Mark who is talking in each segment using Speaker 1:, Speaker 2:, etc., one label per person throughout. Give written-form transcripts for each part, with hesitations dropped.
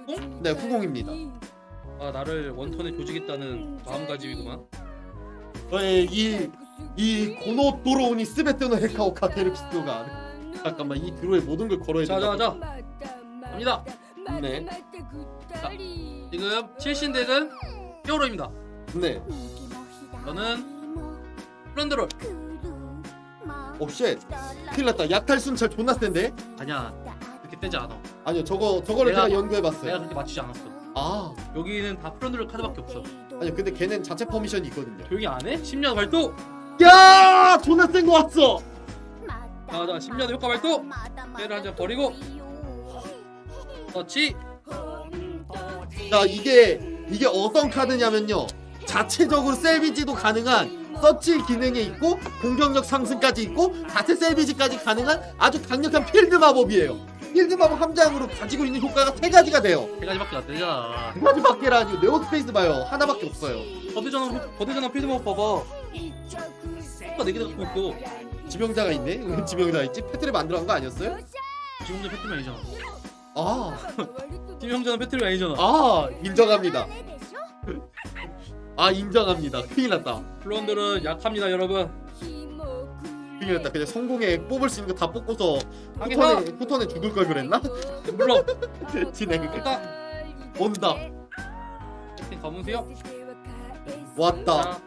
Speaker 1: 후공?
Speaker 2: 네, 후공입니다.
Speaker 1: 아 나를 원턴에 조지겠다는 마음가짐이구만.
Speaker 2: 저의 이 고노 도로우니 스베테노 헤카오카 게르키스가 잠깐만 이 드로에 모든 걸 걸어야 된다.
Speaker 1: 자자자 갑니다.
Speaker 2: 네.
Speaker 1: 자, 지금 7신 덱은 히어로입니다.
Speaker 2: 네.
Speaker 1: 저는 플런드롤.
Speaker 2: 쉣. 큰일 났다. 약탈 순찰 존나 센데?
Speaker 1: 아니야 그렇게 세지 않아.
Speaker 2: 아니요, 저거를
Speaker 1: 내가-
Speaker 2: 제가 연구해봤어요.
Speaker 1: 내가 그렇게 맞추지 않았어.
Speaker 2: 아,
Speaker 1: 여기는 다 플런드롤 카드밖에 없어.
Speaker 2: 아니요, 근데 걔는 자체 퍼미션이 있거든요.
Speaker 1: 조용히 안 해? 10년 발동.
Speaker 2: 야, 존나 센 거 왔어.
Speaker 1: 자 10년 효과 발동. 얘를 한 장 버리고 터치.
Speaker 2: 자, 이게 어떤 카드냐면요, 자체적으로 셀비지도 가능한 서치 기능이 있고 공격력 상승까지 있고 자체 셀비지까지 가능한 아주 강력한 필드 마법이에요. 필드 마법 한 장으로 가지고 있는 효과가 세 가지가 돼요.
Speaker 1: 세 가지밖에 안 되잖아.
Speaker 2: 세 가지밖에라 아니고 네오스페이스 봐요. 하나밖에 없어요.
Speaker 1: 거대전환 필드만 봐봐. 효과 4개 갖고 있고.
Speaker 2: 지명자가 있네? 왜 지명자가 있지? 패트를 만들어간 거 아니었어요?
Speaker 1: 지금도 패트리 아니잖아.
Speaker 2: 아,
Speaker 1: 팀형자는 패트리 아니잖아.
Speaker 2: 아, 인정합니다. 아, 인정합니다. 큰일 났다.
Speaker 1: 플런들은 약합니다 여러분.
Speaker 2: 큰일 났다. 그냥 성공에 뽑을 수 있는 거 다 뽑고서
Speaker 1: 하기사
Speaker 2: 후턴에 죽을 걸 그랬나?
Speaker 1: 물론
Speaker 2: 진행.
Speaker 1: 일단
Speaker 2: 온다.
Speaker 1: 캡틴 검은 수염.
Speaker 2: 왔다.
Speaker 1: 자,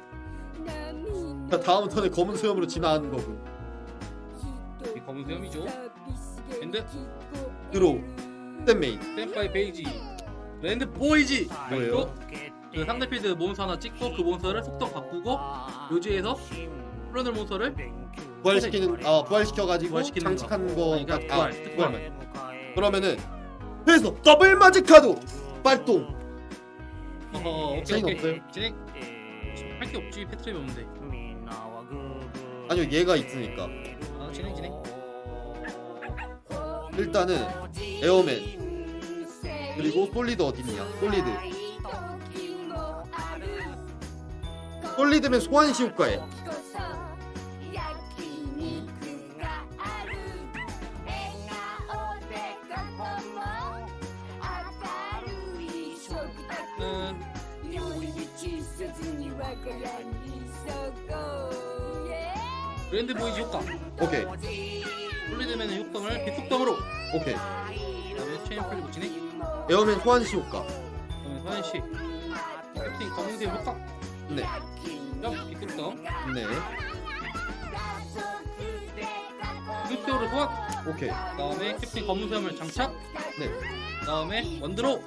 Speaker 2: 자, 다음 턴에 검은 수염으로 진화하는 거군.
Speaker 1: 이 검은 수염이죠. 랜드
Speaker 2: 드로우. 스탠메인.
Speaker 1: 스탠바이 베이지 랜드 보이지.
Speaker 2: 뭐예요?
Speaker 1: 그 상대 필드 몬스터 하나 찍고 그 몬스터를 속도 바꾸고 묘지에서 플런들 몬스터를
Speaker 2: 부활시켜가지고
Speaker 1: 부활시키는
Speaker 2: 장착한
Speaker 1: 거.
Speaker 2: 거.
Speaker 1: 아니, 그러니까
Speaker 2: 부활만. 그러면은 해서 더블 마직 카드 발동.
Speaker 1: 오케이
Speaker 2: 진행
Speaker 1: 오케이
Speaker 2: 없어요?
Speaker 1: 진행. 할 게 없지 패트랩이 없는데.
Speaker 2: 아니요, 얘가 있으니까.
Speaker 1: 아 진행 진행.
Speaker 2: 일단은 에어맨 그리고 솔리드 어딨냐? 솔리드면 소환시 효과에.
Speaker 1: 랜드 보이지 효과.
Speaker 2: 오케이.
Speaker 1: 솔리드맨의 효과를 비속성으로.
Speaker 2: 오케이.
Speaker 1: 그다음에 체인 풀리고 진행.
Speaker 2: 에어맨 소환시 효과.
Speaker 1: 그다음에 소환시. 캡틴 검은색 효과.
Speaker 2: 네.
Speaker 1: 점 비속성.
Speaker 2: 네.
Speaker 1: 비속성으로 소환.
Speaker 2: 오케이.
Speaker 1: 그다음에 캡틴 검은 수염을 장착.
Speaker 2: 네.
Speaker 1: 그다음에 원드로.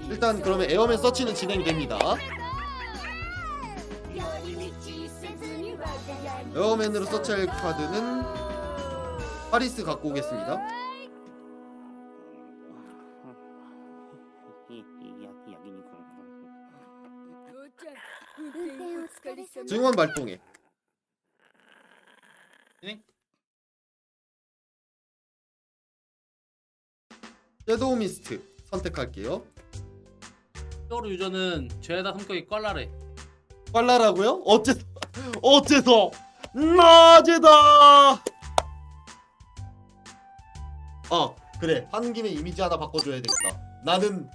Speaker 2: 일단 그러면 에어맨 서치는 진행됩니다. 에어맨으로 서치할 카드는 파리스 갖고 오겠습니다. 증원 발동해.
Speaker 1: 진행.
Speaker 2: 섀도우 미스트 선택할게요.
Speaker 1: 히어로 유저는 죄다 성격이 껄라래.
Speaker 2: 빨라라고요? 어째서 낮에다. 그래, 하는 김에 이미지 하나 바꿔줘야 되겠다. 나는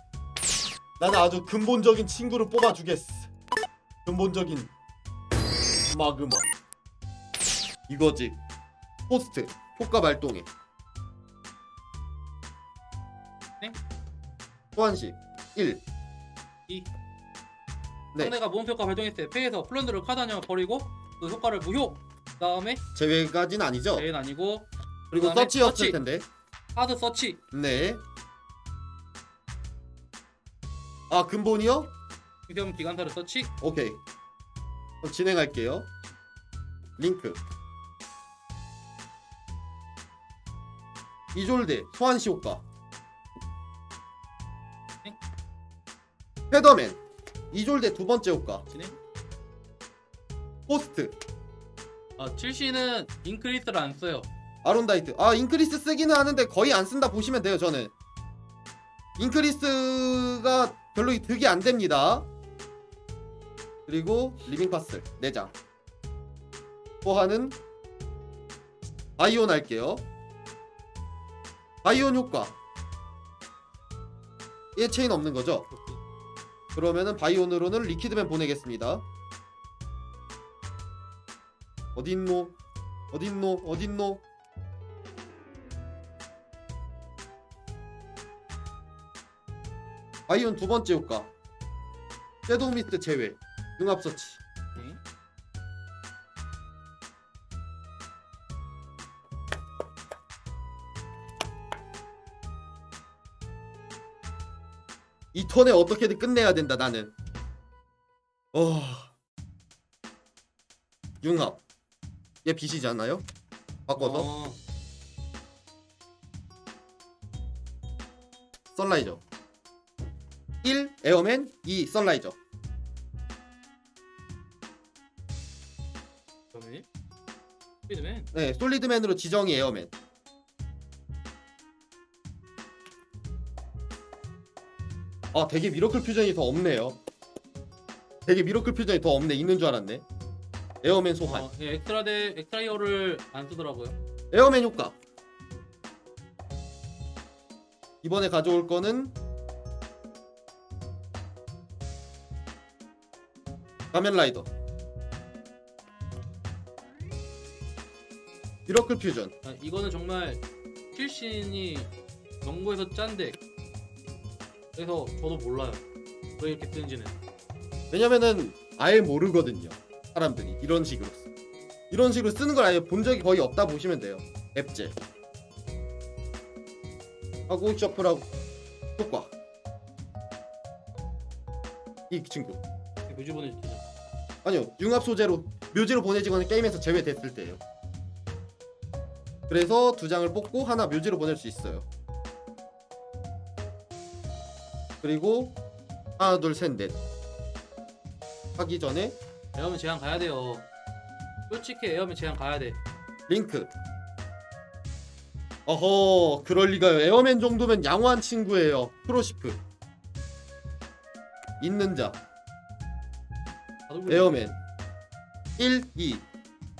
Speaker 2: 아주 근본적인 친구를 뽑아주겠어. 근본적인 마그마 이거지. 포스트 효과 발동해.
Speaker 1: 네?
Speaker 2: 소환시 1.
Speaker 1: 2.
Speaker 2: 네.
Speaker 1: 상대가 몬스터 효과 발동했을 때 패에서 플런드를 카드 한 장을 버리고 그 효과를 무효. 그다음에
Speaker 2: 제외까지는 아니죠.
Speaker 1: 제외는 아니고
Speaker 2: 그리고
Speaker 1: 그다음에
Speaker 2: 서치였을
Speaker 1: 서치.
Speaker 2: 텐데.
Speaker 1: 카드 서치.
Speaker 2: 네. 근본이요?
Speaker 1: 기념 기관사를 서치.
Speaker 2: 오케이. 그럼 진행할게요. 링크. 이졸데 소환시 효과.
Speaker 1: 네.
Speaker 2: 헤더맨 이졸데 두 번째 효과.
Speaker 1: 진행.
Speaker 2: 포스트
Speaker 1: 7C는 인크리스를 안 써요.
Speaker 2: 아론다이트. 인크리스 쓰기는 하는데 거의 안 쓴다 보시면 돼요. 저는 인크리스가 별로 득이 안 됩니다. 그리고 리빙파스 4장. 포하는 바이온 할게요. 바이온 효과. 체인 없는 거죠? 그러면은 바이온으로는 리퀴드맨 보내겠습니다. 어딨노? 어딨노? 어딨노? 바이온 두 번째 효과. 섀도우 미스트 제외. 융합 서치.
Speaker 1: 네.
Speaker 2: 이 턴에 어떻게든 끝내야 된다 나는. 융합. 얘 빛이지 않나요? 바꿔서 선라이저 1 에어맨 2 선라이저.
Speaker 1: 그러면 스피드맨.
Speaker 2: 네 솔리드맨으로 지정이 에어맨. 아 되게 미러클 퓨전이 더 없네요. 되게 미러클 퓨전이 더 없네. 있는 줄 알았네. 에어맨 소환.
Speaker 1: 예, 엑스트라 히어를 안 쓰더라고요.
Speaker 2: 에어맨 효과. 이번에 가져올 거는 가면라이더. 미러클 퓨전.
Speaker 1: 이거는 정말 필신이 연구에서 짠 덱. 그래서 저도 몰라요. 왜 이렇게 쓰는지는.
Speaker 2: 왜냐면은 아예 모르거든요. 사람들이 이런 식으로 쓰는 걸 아예 본 적이 거의 없다 보시면 돼요. 앱제 하고 셔플하고 효과. 이 친구
Speaker 1: 묘지 보내주죠.
Speaker 2: 아니요 융합 소재로 묘지로 보내지거나 게임에서 제외됐을 때예요. 그래서 두 장을 뽑고 하나 묘지로 보낼 수 있어요. 그리고 하나 둘 셋 넷 하기 전에
Speaker 1: 에어맨 제한 가야 돼요. 솔직히 에어맨 제한 가야 돼.
Speaker 2: 링크. 어허 그럴 리가요. 에어맨 정도면 양호한 친구예요. 프로시프 있는 자 에어맨 1, 2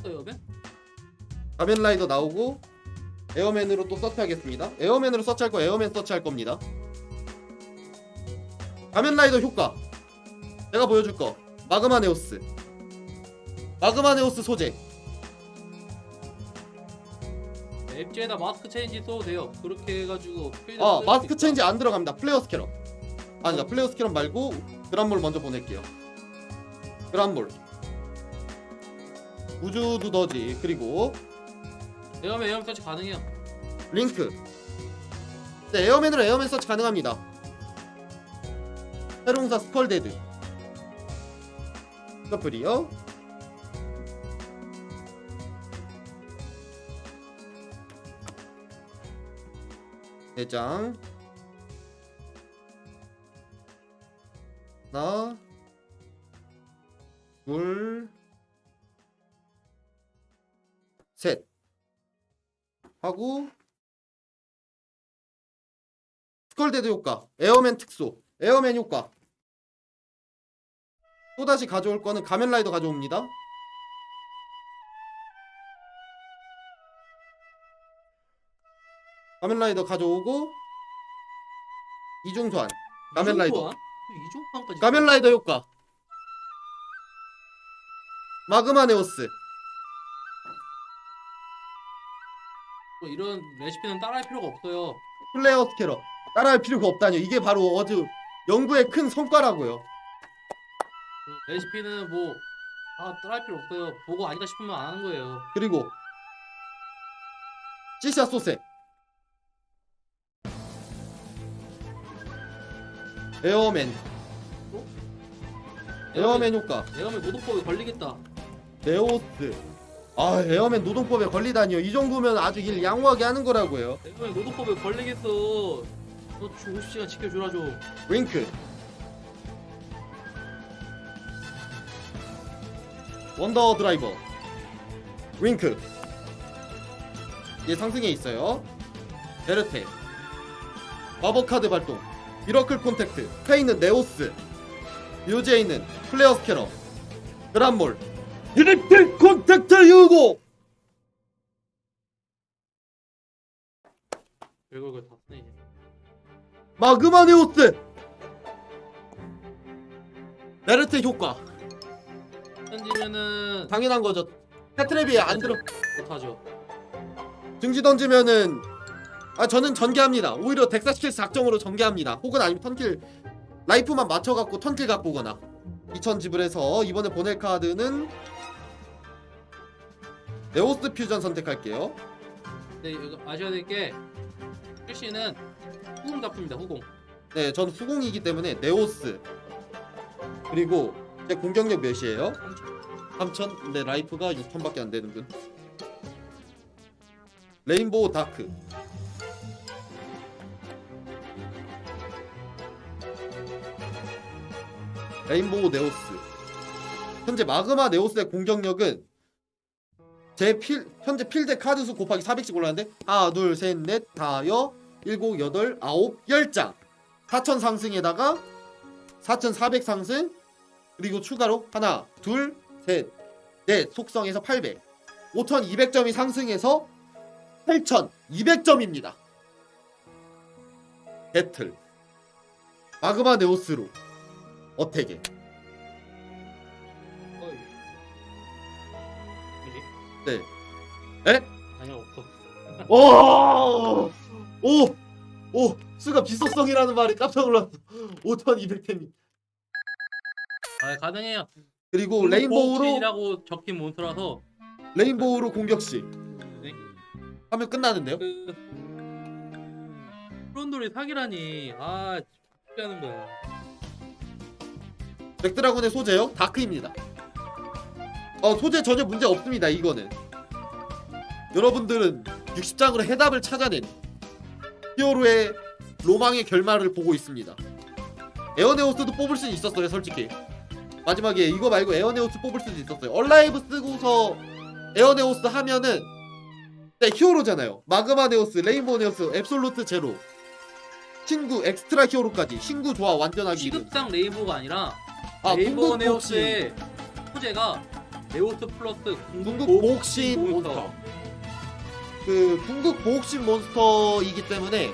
Speaker 1: 에어맨?
Speaker 2: 가면라이더 나오고 에어맨으로 또 서치하겠습니다. 에어맨으로 서치할 거 에어맨 서치할 겁니다. 가면라이더 효과 내가 보여줄 거 마그마네오스. 마그마네오스 소재.
Speaker 1: 앱지에다 마스크 체인지 써도 돼요. 그렇게 해가지고
Speaker 2: 마스크 체인지 안 들어갑니다. 플레어 스캐럽. 아니다 플레어 스캐럽 말고 그란몰 먼저 보낼게요. 그란몰 우주 두더지 그리고
Speaker 1: 에어맨 서치 가능해요.
Speaker 2: 링크. 네, 에어맨으로 에어맨 서치 가능합니다. 해롱사 스컬데드 서플이요. 내장 하나 둘 셋 하고 스컬데드 효과 에어맨 특소 에어맨 효과. 또다시 가져올 거는 가면라이더 가져옵니다. 가면라이더 가져오고 이중소환 가면라이더.
Speaker 1: 이종판까지.
Speaker 2: 가면라이더 효과 마그마네오스.
Speaker 1: 이런 레시피는 따라할 필요가 없어요.
Speaker 2: 플레어 스캐러 따라할 필요가 없다뇨. 이게 바로 어제 연구의 큰 성과라고요.
Speaker 1: 레시피는 뭐 따라할 필요 없어요. 보고 아니다 싶으면 안 하는 거예요.
Speaker 2: 그리고 찌샤 소세 에어맨. 에어맨 효과
Speaker 1: 에어맨 노동법에 걸리겠다.
Speaker 2: 네오스. 아 에어맨 노동법에 걸리다니요. 이 정도면 아주 일 양호하게 하는 거라고요.
Speaker 1: 에어맨 노동법에 걸리겠어. 너 50시간 지켜주라 좀.
Speaker 2: 윙크 원더 드라이버 윙크. 얘 상승에 있어요. 베르테 마법카드 발동 미러클 콘택트 페이는 네오스 묘지에 있는 플레어 스캐너 그란몰 미러클 콘택트 유고.
Speaker 1: 별걸 다 쓰네 이제.
Speaker 2: 마그마네오스 베르트 효과
Speaker 1: 던지면은
Speaker 2: 당연한 거죠. 테트랩이 안 들어.
Speaker 1: 못하죠.
Speaker 2: 증지 던지면은 저는 전개합니다. 오히려 덱사스킬 작정으로 전개합니다. 혹은 아니면 턴킬 라이프만 맞춰갖고 턴킬 갖고 오거나 2000 지불해서 이번에 보낼 카드는 네오스 퓨전 선택할게요.
Speaker 1: 네, 이거 아셔야 될 게 출시는 후공 작품입니다. 후공.
Speaker 2: 네, 전 후공이기 때문에 네오스. 그리고 제 공격력 몇이에요? 3000? 근데 라이프가 6000밖에 안 되는군. 레인보우 다크. 레인보우 네오스. 현재 마그마 네오스의 공격력은 현재 필드 카드 수 곱하기 400씩 올랐는데 하나 둘셋넷 다여 일곱 여덟 아홉 10장 4000 상승에다가 4400 상승 그리고 추가로 하나 둘셋넷 속성에서 800 5200점이 상승해서 8200점입니다. 배틀 마그마 네오스로 어택에
Speaker 1: 어이. 이지?
Speaker 2: 네. 에?
Speaker 1: 아니요, 없어.
Speaker 2: 오! 오! 오! 수가 비속성이라는 말에 깜짝 놀랐어. 5200템이.
Speaker 1: 아, 가능해요.
Speaker 2: 그리고 레인보우로
Speaker 1: 이라고 적힌 몬스터라서
Speaker 2: 공격시
Speaker 1: 네.
Speaker 2: 하면 끝나는데요?
Speaker 1: 그 프론돌이 사기라니. 아, 쉽게 하는 거야.
Speaker 2: 백드라군의 소재요? 다크입니다. 소재 전혀 문제 없습니다. 이거는 여러분들은 60장으로 해답을 찾아낸 히어로의 로망의 결말을 보고 있습니다. 에어네오스도 뽑을 수 있었어요. 솔직히 마지막에 이거 말고 에어네오스 뽑을 수도 있었어요. 얼라이브 쓰고서 에어네오스 하면은 히어로잖아요. 마그마 네오스, 레인보우 네오스, 앱솔루트 제로 신구 엑스트라 히어로까지 신구 조화 완전하기.
Speaker 1: 시급상 레인보우가 아니라
Speaker 2: 궁극
Speaker 1: 레인보우 네오스의 소재가 네오스 플러스
Speaker 2: 궁극 보옥신 몬스터. 그 궁극 보옥신 몬스터이기 때문에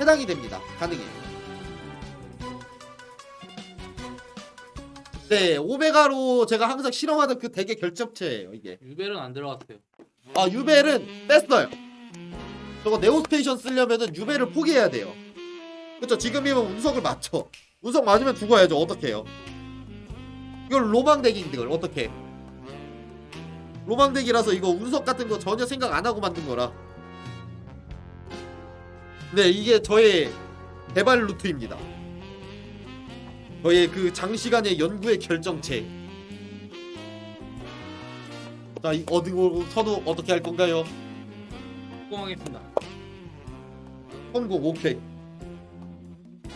Speaker 2: 해당이 됩니다. 가능해요. 네, 오메가로 제가 항상 실험하던 그 덱의 결정체예요. 이게
Speaker 1: 유벨은 안 들어갔어요.
Speaker 2: 유벨은 뺐어요. 저거 네오스테이션 쓰려면은 유벨을 포기해야 돼요. 그쵸? 지금이면 운석을 맞춰. 운석 맞으면 죽어야죠. 어떡해요? 이걸 로망덱인데 이걸 어떡해? 로망덱이라서 이거 운석 같은 거 전혀 생각 안 하고 만든 거라. 네, 이게 저의 개발 루트입니다. 저의 그 장시간의 연구의 결정체. 자, 이 어딩 선우 어떻게 할 건가요?
Speaker 1: 성공하겠습니다.
Speaker 2: 성공. 오케이.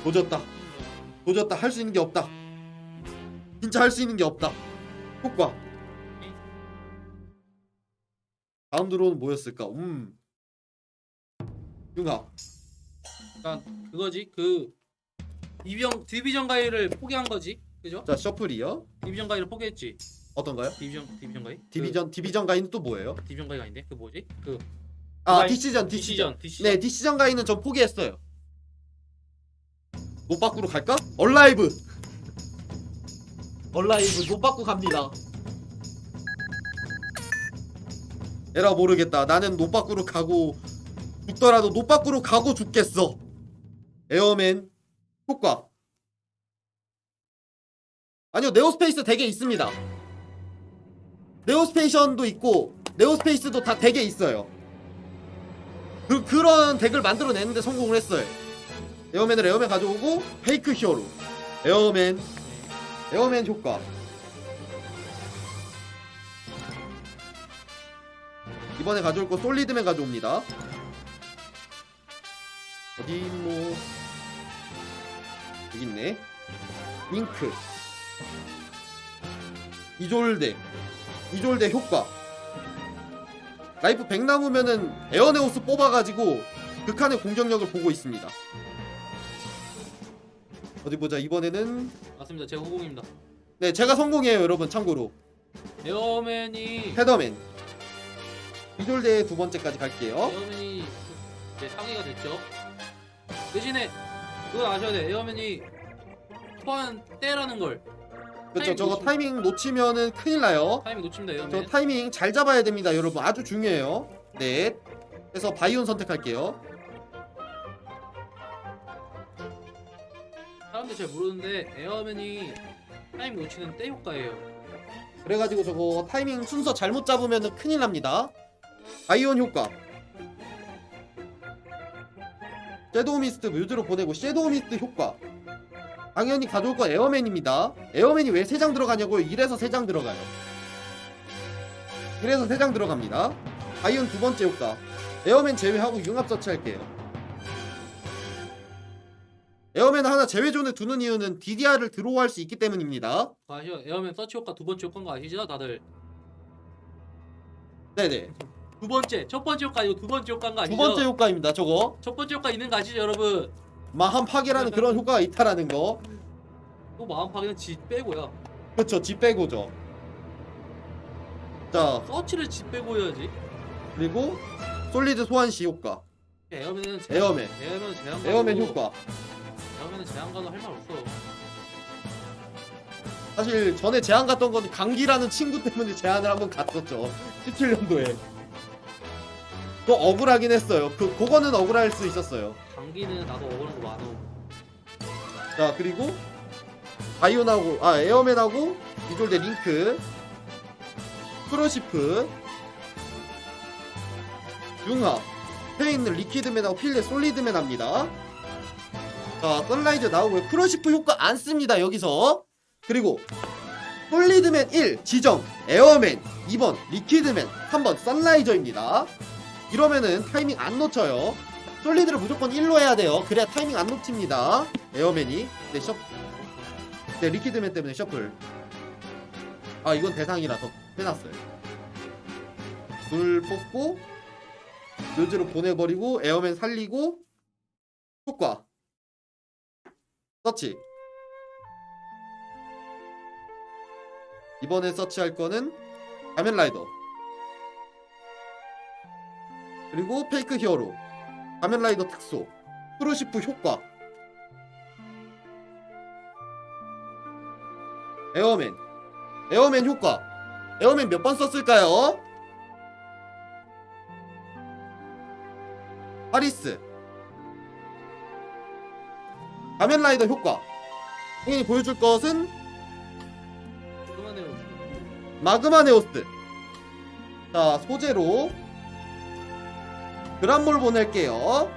Speaker 2: 도졌다. 할 수 있는 게 없다. 진짜 할 수 있는 게 없다. 효과. 다음 드로우는 뭐였을까? 융합.
Speaker 1: 그러니까 그거지. 그 디비전 가이를 포기한 거지. 그죠?
Speaker 2: 자, 셔플이요.
Speaker 1: 디비전 가이를 포기했지.
Speaker 2: 어떤가요?
Speaker 1: 디비전 가이?
Speaker 2: 디비전 가이는 또 뭐예요?
Speaker 1: 디비전 가이가 아닌데. 그 뭐지? 그
Speaker 2: 디시전. 네, 디시전 가이는 전 포기했어요. 노빠꾸로 갈까? 얼라이브 노빠꾸 갑니다. 에라 모르겠다. 나는 노빠꾸로 가고 죽더라도 노빠꾸로 가고 죽겠어. 에어맨 효과. 아니요, 네오스페이스 덱에 있습니다. 네오스페이션도 있고 네오스페이스도 다 덱에 있어요. 그런 덱을 만들어내는데 성공을 했어요. 에어맨을 에어맨 가져오고 페이크 히어로 에어맨 효과. 이번에 가져올 거 솔리드맨 가져옵니다. 어디 뭐 여기 있네. 잉크 이졸대 효과. 라이프 100 남으면은 에어네오스 뽑아가지고 극한의 공격력을 보고 있습니다. 어디 보자. 이번에는
Speaker 1: 맞습니다. 제가 후공입니다.
Speaker 2: 네, 제가 성공해요. 여러분 참고로
Speaker 1: 에어맨이
Speaker 2: 헤더맨 이졸대 두 번째까지 갈게요.
Speaker 1: 에어맨이 이제 상위가 됐죠. 대신에 그거 아셔야 돼. 에어맨이 소환 때라는 걸
Speaker 2: 그렇죠. 저거
Speaker 1: 놓치면-
Speaker 2: 타이밍 놓치면은 큰일 나요.
Speaker 1: 타이밍 놓칩니다
Speaker 2: 저
Speaker 1: 에어맨.
Speaker 2: 타이밍 잘 잡아야 됩니다, 여러분. 아주 중요해요. 네. 그래서 바이온 선택할게요.
Speaker 1: 사람들 잘 모르는데 에어맨이 타이밍 놓치는 때 효과예요.
Speaker 2: 그래가지고 저거 타이밍 순서 잘못 잡으면 큰일 납니다. 바이온 효과. 섀도우 미스트 뮤즈로 보내고 섀도우 미스트 효과. 당연히 가져올 건 에어맨입니다. 에어맨이 왜 3장 들어가냐고요? 이래서 3장 들어가요. 이래서 3장 들어갑니다. 바이온 두 번째 효과. 에어맨 제외하고 융합 서치할게요. 에어맨 하나 제외존에 두는 이유는 DDR을 드로우할 수 있기 때문입니다.
Speaker 1: 아시죠? 에어맨 서치 효과 두 번째 효과인 거 아시죠 다들?
Speaker 2: 네네.
Speaker 1: 두 번째 첫 번째 효과 아니고 두 번째 효과인 거 아시죠?
Speaker 2: 두 번째 효과입니다. 저거
Speaker 1: 첫 번째 효과 있는 거 아시죠 여러분?
Speaker 2: 마한 파괴라는 그런 효과가 있다라는 거.
Speaker 1: 또 마음 파기는 지 빼고요.
Speaker 2: 그렇죠. 지 빼고죠. 자,
Speaker 1: 서치를 지 빼고 해야지.
Speaker 2: 그리고 솔리드 소환시 효과.
Speaker 1: 에어맨은
Speaker 2: 에어맨.
Speaker 1: 에어맨은 제한
Speaker 2: 에어맨 효과.
Speaker 1: 에어맨은 제한 가도 할 말 없어.
Speaker 2: 사실 전에 제안 갔던 건 강기라는 친구 때문에 제안을 한번 갔었죠. 17년도에. 또 억울하긴 했어요. 그거는 억울할 수 있었어요.
Speaker 1: 감기는 나도 억울한 거 많어.
Speaker 2: 자, 그리고 바이온하고 에어맨하고 이졸대 링크, 크로시프, 융합, 폐에 있는 리퀴드맨하고 필드 솔리드맨 합니다. 자, 선라이즈 나오고요. 크로시프 효과 안 씁니다, 여기서. 그리고 솔리드맨 1 지정, 에어맨 2번 리퀴드맨 3번 선라이저입니다. 이러면은 타이밍 안 놓쳐요. 솔리드를 무조건 1로 해야 돼요. 그래야 타이밍 안 놓칩니다. 에어맨이. 네, 리퀴드맨 때문에 셔플. 아, 이건 대상이라서 해놨어요. 둘 뽑고 묘지로 보내버리고 에어맨 살리고 효과 서치. 이번에 서치할 거는 가면라이더 그리고 페이크 히어로, 가면라이더 특소, 크루시프 효과, 에어맨 효과. 에어맨 몇 번 썼을까요? 하리스, 가면라이더 효과. 당연히 보여줄 것은
Speaker 1: 그만해요.
Speaker 2: 마그마 네오스. 자, 소재로 그란몰 보낼게요.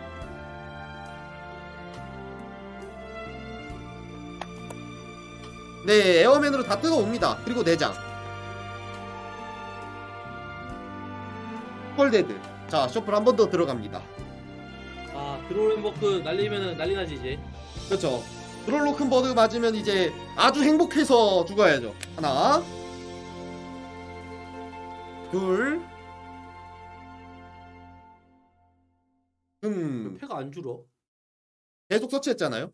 Speaker 2: 네, 에어맨으로 다 뜯어옵니다. 그리고 내장 폴데드. 자, 셔플 한 번 더 들어갑니다.
Speaker 1: 아 드롤앤버크 날리면은 난리 나지 이제.
Speaker 2: 그렇죠. 드롤로큰버드 맞으면 이제 아주 행복해서 죽어야죠. 하나, 둘,
Speaker 1: 패가 안 줄어.
Speaker 2: 계속 서치했잖아요.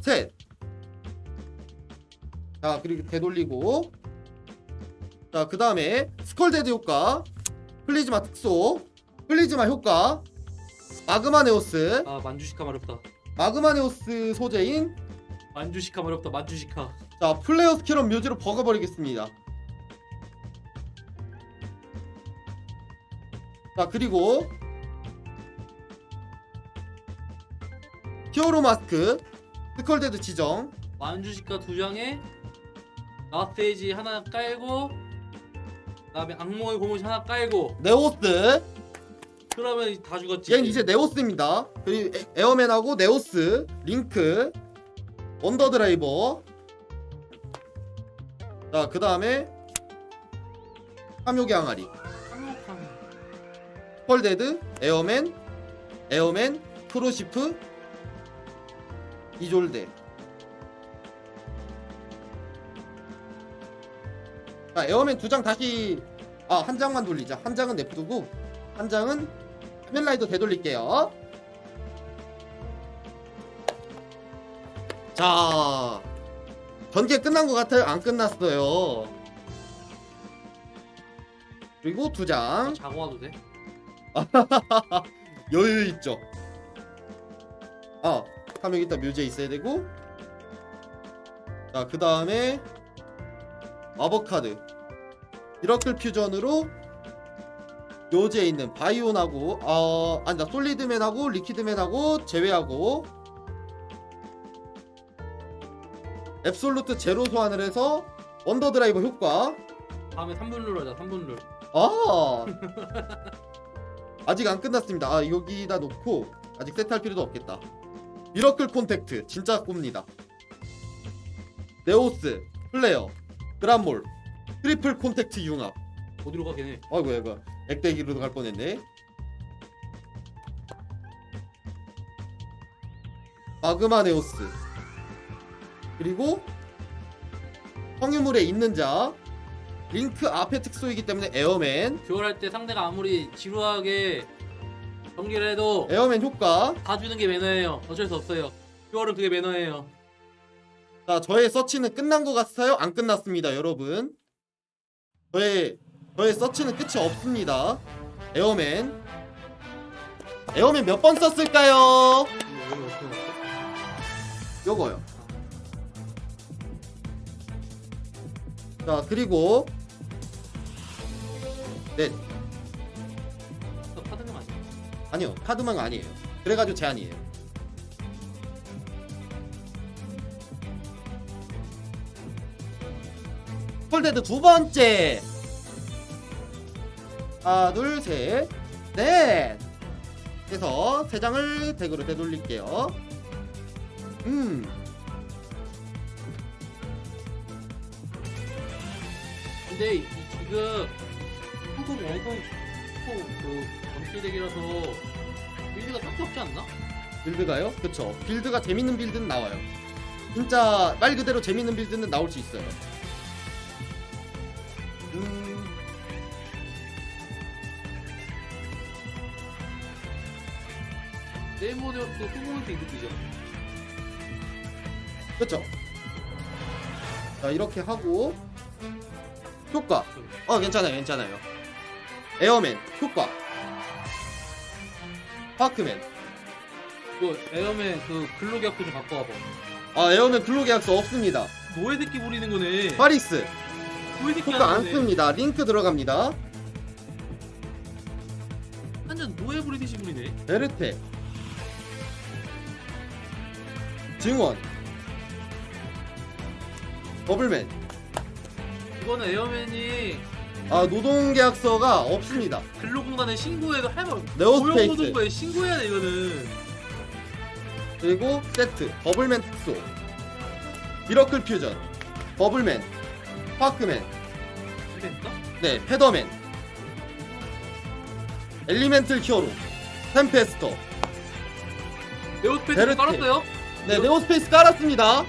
Speaker 2: 셋. 자, 그리고 되돌리고. 자, 그 다음에 스컬데드 효과, 플리즈마 특소, 플리즈마 효과, 마그마 네오스.
Speaker 1: 아 만주시카 어렵다.
Speaker 2: 마그마 네오스 소재인
Speaker 1: 만주시카 어렵다. 만주시카.
Speaker 2: 자, 플레이어 스킬은 묘지로 버거버리겠습니다. 자, 그리고 히어로 마스크, 스컬데드 지정,
Speaker 1: 만주시카 두 장에 나스테이지 하나 깔고 그다음에 악몽의 고무신 하나 깔고
Speaker 2: 네오스.
Speaker 1: 그러면 다 죽었지.
Speaker 2: 얘는 이제 네오스입니다. 그리고 에어맨하고 네오스, 링크, 원더드라이버. 자, 그 다음에 함욕의 항아리, 펄데드, 에어맨, 크로시프, 이졸데. 자, 에어맨 두 장 다시 한 장만 돌리자. 한 장은 냅두고 한 장은 카멜라이더 되돌릴게요. 자, 전개 끝난 것 같아요? 안 끝났어요. 그리고 두 장
Speaker 1: 자고 와도 돼?
Speaker 2: 여유 있죠. 하면 일단 묘지에 있어야 되고, 자 그 다음에 마법 카드 미러클 퓨전으로 묘지에 있는 바이온하고 아니다 솔리드맨하고 리퀴드맨하고 제외하고 앱솔루트 제로 소환을 해서 원더 드라이버 효과.
Speaker 1: 다음에 3분 룰 하자. 3분 룰.
Speaker 2: 아 아직 안 끝났습니다. 아 여기다 놓고 아직 세트할 필요도 없겠다. 미러클 콘택트 진짜 꼽니다. 네오스 플레어 그란몰 트리플 콘택트 융합.
Speaker 1: 어디로 가긴 해.
Speaker 2: 아이고 이거 액대기로도 갈 뻔했네. 마그마 네오스 그리고 성유물에 있는 자 링크 앞에 특수이기 때문에 에어맨.
Speaker 1: 듀얼할 때 상대가 아무리 지루하게 경기를 해도
Speaker 2: 에어맨 효과.
Speaker 1: 다 주는 게 매너예요. 어쩔 수 없어요. 듀얼은 그게 매너예요.
Speaker 2: 자 저의 서치는 끝난 것 같아요? 안 끝났습니다 여러분. 저의 서치는 끝이 없습니다. 에어맨 몇 번 썼을까요?
Speaker 1: 여기 어떻게 넣었어?
Speaker 2: 요거요. 자 그리고 네
Speaker 1: 카드는 아니야.
Speaker 2: 아니요 카드만 아니에요. 그래가지고 제한이에요. 폴데드 두 번째. 하나 둘 셋 넷 해서 세 장을 덱으로 되돌릴게요.
Speaker 1: 근데 지금 한국 완성 그 전시덱이라서 빌드가 딱히 없지 않나?
Speaker 2: 빌드가요? 그쵸. 빌드가 재밌는 빌드는 나와요. 진짜 말 그대로 재밌는 빌드는 나올 수 있어요.
Speaker 1: 네이버도 소모멘트 이득이죠.
Speaker 2: 그쵸. 자 이렇게 하고 효과. 괜찮아요. 에어맨 효과. 파크맨.
Speaker 1: 그 에어맨 그 근로계약서 좀 갖고 와봐.
Speaker 2: 에어맨 근로계약서 없습니다.
Speaker 1: 노예 새끼 부리는 거네.
Speaker 2: 파리스
Speaker 1: 노예 새끼
Speaker 2: 효과 안
Speaker 1: 하는 거네.
Speaker 2: 씁니다. 링크 들어갑니다.
Speaker 1: 완전 노예 부리듯이 부리네.
Speaker 2: 베르테 증원 버블맨.
Speaker 1: 이거는 에어맨이
Speaker 2: 노동계약서가 없습니다.
Speaker 1: 근로공단에 신고해도 할 말.
Speaker 2: 네오스페이스
Speaker 1: 고용노동부에 신고해야 돼 이거는.
Speaker 2: 그리고 세트 버블맨 특수 미러클 퓨전 버블맨 파크맨
Speaker 1: 됐다?
Speaker 2: 네 페더맨 엘리멘틀 히어로 템페스터.
Speaker 1: 네오스페이스
Speaker 2: 베르테.
Speaker 1: 깔았어요?
Speaker 2: 네 네오스페이스 깔았습니다.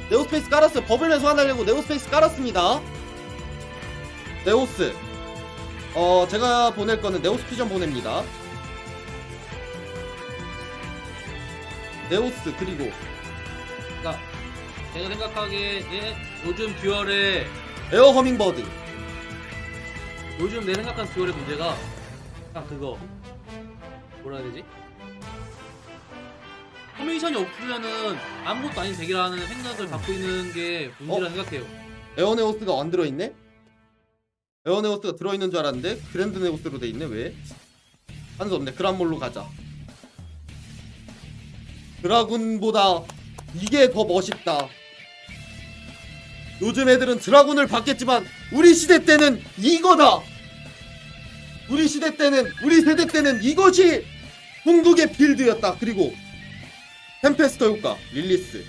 Speaker 2: 네오스페이스 깔았어요. 버블맨 소환하려고 네오스페이스 깔았습니다. 네오스 제가 보낼 거는 네오스 퓨전 보냅니다. 네오스 그리고
Speaker 1: 그러니까 제가 생각하기에 요즘 듀얼의
Speaker 2: 에어 허밍버드.
Speaker 1: 요즘 내 생각한 듀얼의 문제가 딱 그거 뭐라 해야 되지? 포메이션이 없으면은 아무것도 아닌 덱이라는 생각을 갖고 있는 게 문제라 생각해요.
Speaker 2: 에어네오스가 안 들어있네? 에어네오스가 들어있는 줄 알았는데 그랜드 네오스로 돼있네. 왜? 한 수 없네. 그란몰로 가자. 드라군보다 이게 더 멋있다. 요즘 애들은 드라군을 받겠지만 우리 시대 때는 이거다. 우리 시대 때는, 우리 세대 때는 이것이 궁극의 빌드였다. 그리고 템페스터 효과 릴리스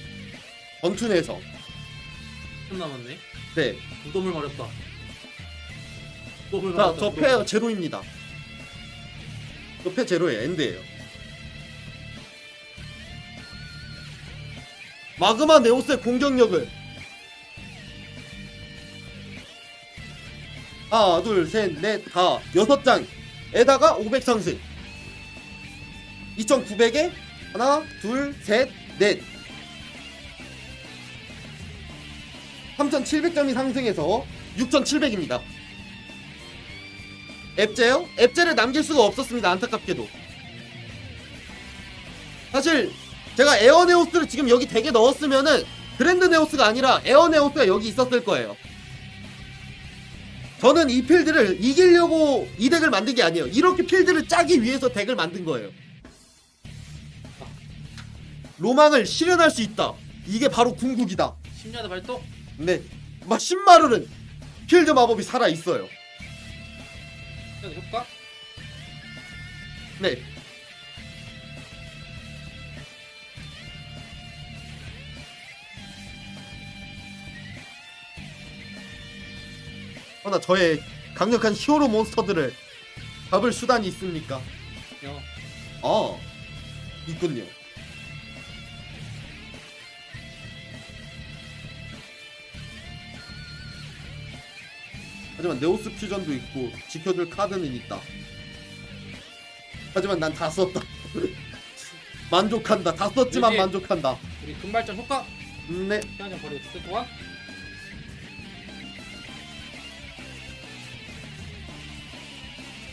Speaker 2: 전투 내성.
Speaker 1: 10분 남았네.
Speaker 2: 네.
Speaker 1: 무덤을 마렸다. 무덤을
Speaker 2: 자,
Speaker 1: 마렸다.
Speaker 2: 저 패 제로입니다. 저 패 제로예요. 엔드예요. 마그마 네오스의 공격력을 하나 둘셋넷다 6장에다가 500 상승 2900에 하나 둘셋넷 3700점이 상승해서 6700입니다. 앱제요? 앱제를 남길 수가 없었습니다. 안타깝게도. 사실 제가 에어네오스를 지금 여기 덱에 넣었으면은 그랜드네오스가 아니라 에어네오스가 여기 있었을 거예요. 저는 이 필드를 이기려고 이 덱을 만든 게 아니에요. 이렇게 필드를 짜기 위해서 덱을 만든 거예요. 로망을 실현할 수 있다. 이게 바로 궁극이다.
Speaker 1: 10년의 발동.
Speaker 2: 네, 막 10마루는 필드 마법이 살아있어요.
Speaker 1: 효과.
Speaker 2: 네. 나 저의 강력한 히어로 몬스터들을 잡을 수단이 있습니까? 있군요. 하지만 네오스 퓨전도 있고 지켜줄 카드는 있다. 하지만 난 다 썼다. 만족한다. 다 썼지만
Speaker 1: 여기.
Speaker 2: 만족한다.
Speaker 1: 우리 금발전 효과.
Speaker 2: 네.
Speaker 1: 시간장 버리고 투표 동안.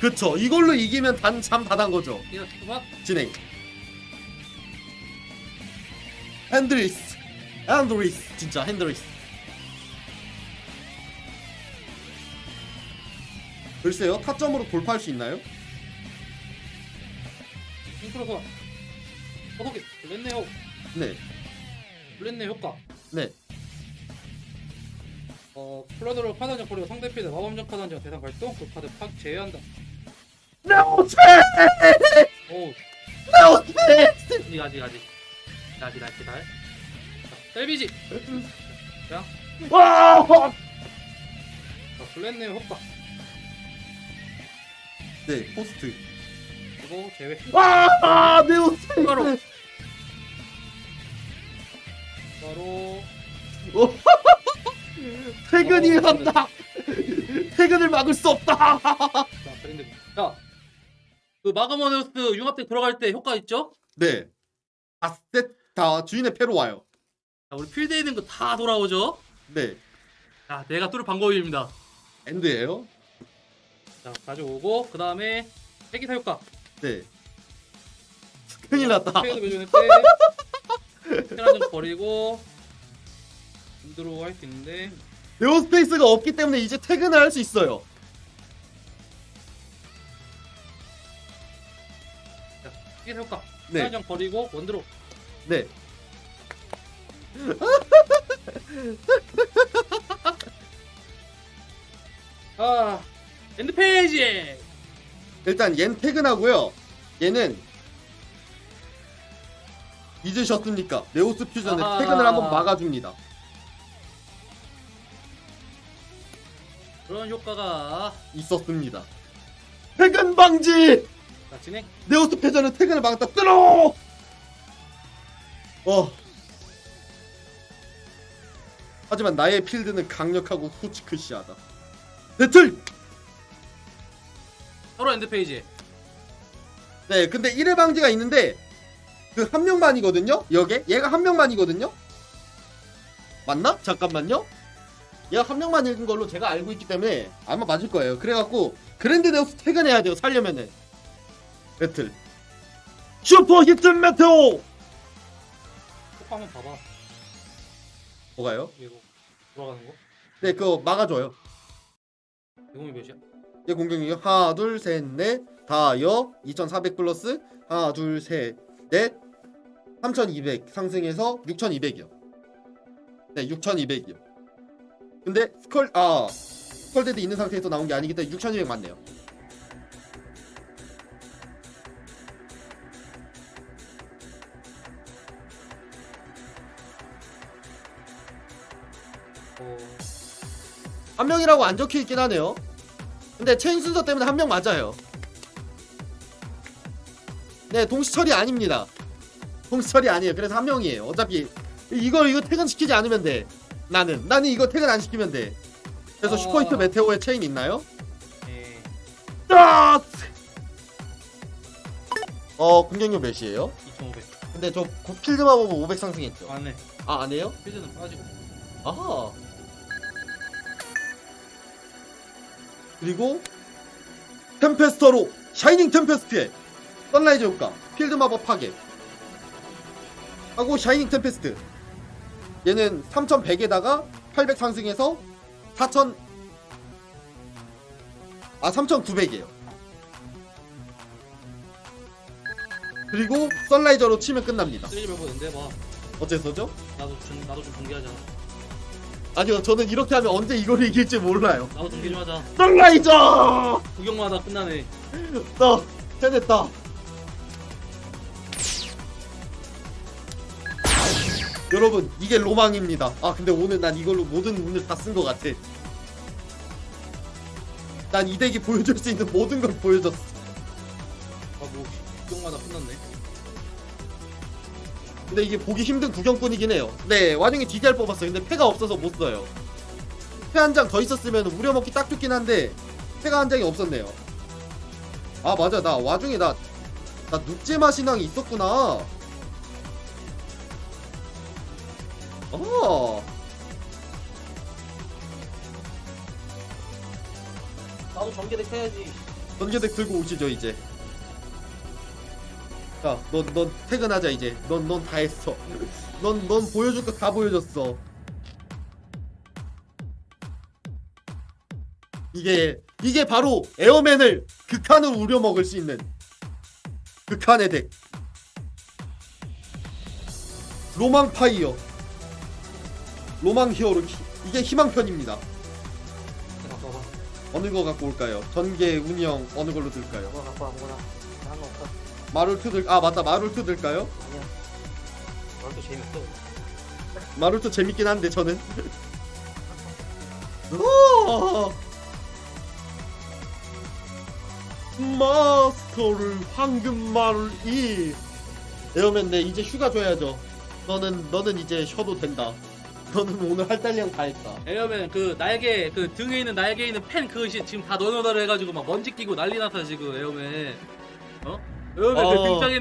Speaker 2: 그쵸. 이걸로 이기면 잠 다 단 거죠.
Speaker 1: 이거 투표.
Speaker 2: 진행. 핸드리스. 진짜 핸드리스. 글쎄요. 타점으로 돌파할 수 있나요?
Speaker 1: 싱크로선. 허벅이. 블랙네오.
Speaker 2: 네.
Speaker 1: 블랙네 효과.
Speaker 2: 네.
Speaker 1: 플러드로 카드 한장 버리고 상대 필드 마법적 카드 한장 대상 발동. 그 카드 팍 제외한다.
Speaker 2: 네오스!
Speaker 1: 오.
Speaker 2: 네오스!
Speaker 1: 아직. 셀비지. 자.
Speaker 2: 와!
Speaker 1: 블랙네 효과.
Speaker 2: 네. 포스트.
Speaker 1: 그리고 제외.
Speaker 2: 와! 네오스!
Speaker 1: 바로.
Speaker 2: 퇴근이 한다. 퇴근을 막을 수 없다.
Speaker 1: 자, 그랜드. 자, 그 마그머네우스 융합덱 들어갈 때 효과 있죠?
Speaker 2: 네. 다 주인의 패로 와요.
Speaker 1: 자, 우리 필드에 있는 거 다 돌아오죠?
Speaker 2: 네.
Speaker 1: 자, 내가 뚫을 방법입니다.
Speaker 2: 엔드예요.
Speaker 1: 자, 가져오고 그 다음에 회기사 효과.
Speaker 2: 네. 큰일 났다.
Speaker 1: 페이드 매주할 때 테라좀 버리고 인드로 할 수 있는데.
Speaker 2: 네오스페이스가 없기 때문에 이제 퇴근을 할 수 있어요.
Speaker 1: 자, 회기사 효과.
Speaker 2: 네.
Speaker 1: 테라좀 버리고 원드로.
Speaker 2: 네.
Speaker 1: 엔드 페이지.
Speaker 2: 일단 얜 퇴근하고요. 얘는 잊으셨습니까? 네오스 퓨전의
Speaker 1: 아하.
Speaker 2: 퇴근을 한번 막아줍니다.
Speaker 1: 그런 효과가.
Speaker 2: 있었습니다. 퇴근 방지!
Speaker 1: 자, 진행.
Speaker 2: 네오스 퓨전은 퇴근을 막았다. 끊어! 하지만 나의 필드는 강력하고 후치크시하다. 배틀!
Speaker 1: 서로 엔드 페이지.
Speaker 2: 네, 근데 1회 방지가 있는데 그 한 명만이거든요? 얘가 한 명만이거든요? 맞나? 잠깐만요. 얘가 한 명만 읽은 걸로 제가 알고 있기 때문에 아마 맞을 거예요. 그래갖고 그랜드 네오스 퇴근해야 돼요. 살려면은. 배틀 슈퍼 히트 메테오!
Speaker 1: 효과 한번 봐봐.
Speaker 2: 뭐가요?
Speaker 1: 이거 돌아가는 거.
Speaker 2: 네, 그거 막아줘요.
Speaker 1: 이공이 몇이야?
Speaker 2: 얘 공격이요. 하나 둘 셋 넷 다여 2400 플러스 하나 둘 셋 넷 3200 상승해서 6200이요. 네, 6200이요. 근데 스컬데드 있는 상태에서 나온 게 아니기 때문에 6200 맞네요. 한 명이라고 안 적혀 있긴 하네요. 근데 체인 순서 때문에 한 명 맞아요. 네, 동시 처리 아닙니다. 동시 처리 아니에요. 그래서 한 명이에요. 어차피 이거 퇴근시키지 않으면 돼. 나는 이거 퇴근 안 시키면 돼. 그래서 슈퍼히트 메테오에 체인 있나요?
Speaker 1: 네.
Speaker 2: 공격력 몇이에요?
Speaker 1: 2500.
Speaker 2: 근데 저 필드 마법 500 상승했죠.
Speaker 1: 안해.
Speaker 2: 안 해요?
Speaker 1: 필드는 빠지고.
Speaker 2: 아하. 그리고 템페스터로 샤이닝 템페스트에 선라이즈 효과 필드 마법 파괴. 하고 샤이닝 템페스트 얘는 3100에다가 800 상승해서 3900이에요. 그리고 썬라이저로 치면 끝납니다.
Speaker 1: 쓰레기 말고 연대해봐.
Speaker 2: 어째서죠?
Speaker 1: 나도 좀 공개하자.
Speaker 2: 아니요, 저는 이렇게 하면 언제 이걸 이길지 몰라요.
Speaker 1: 나도 공개 좀 하자.
Speaker 2: 썬라이저!
Speaker 1: 구경만 하다 끝나네.
Speaker 2: 해냈다. 여러분, 이게 로망입니다. 아, 근데 오늘 난 이걸로 모든 운을 다 쓴 것 같아. 난 이 덱이 보여줄 수 있는 모든 걸 보여줬어.
Speaker 1: 아뭐 구경만 하다 끝났네.
Speaker 2: 근데 이게 보기 힘든 구경꾼이긴 해요. 네, 와중에 DDR 뽑았어요. 근데 패가 없어서 못 써요. 패 한 장 더 있었으면 우려먹기 딱 좋긴 한데 패가 한 장이 없었네요. 아, 맞아. 나 와중에 나 눅제마 신앙이 있었구나.
Speaker 1: 나도 전개덱 해야지.
Speaker 2: 전개덱 들고 오시죠 이제. 자, 넌 퇴근하자 이제. 넌 다 했어. 넌 보여줄 거 다 보여줬어. 이게 바로 에어맨을 극한으로 우려먹을 수 있는 극한의 덱. 로망 파이어, 로망 히어로. 이게 희망편입니다.
Speaker 1: 갖고 와봐.
Speaker 2: 어느 거 갖고 올까요? 전개, 운영 어느 걸로 들까요?
Speaker 1: 아무거나 갖고 와, 아무거나. 상관없어.
Speaker 2: 마룰트 들. 아, 맞다. 마룰트 들까요?
Speaker 1: 아니야. 나도 재밌어.
Speaker 2: 마룰트 재밌긴 한데 저는. 오! 마스터를 황금 마룰 2. 에어맨, 네 이제 휴가 줘야죠. 너는 이제 쉬어도 된다. 너는 오늘 할당량 다 했다.
Speaker 1: 에어맨 그 날개 그 등에 있는 날개에 있는 펜 그것이 지금 다 너너다를 해가지고 막 먼지 끼고 난리 나서 지금 에어맨. 어? 에어맨 그
Speaker 2: 어.
Speaker 1: 등장에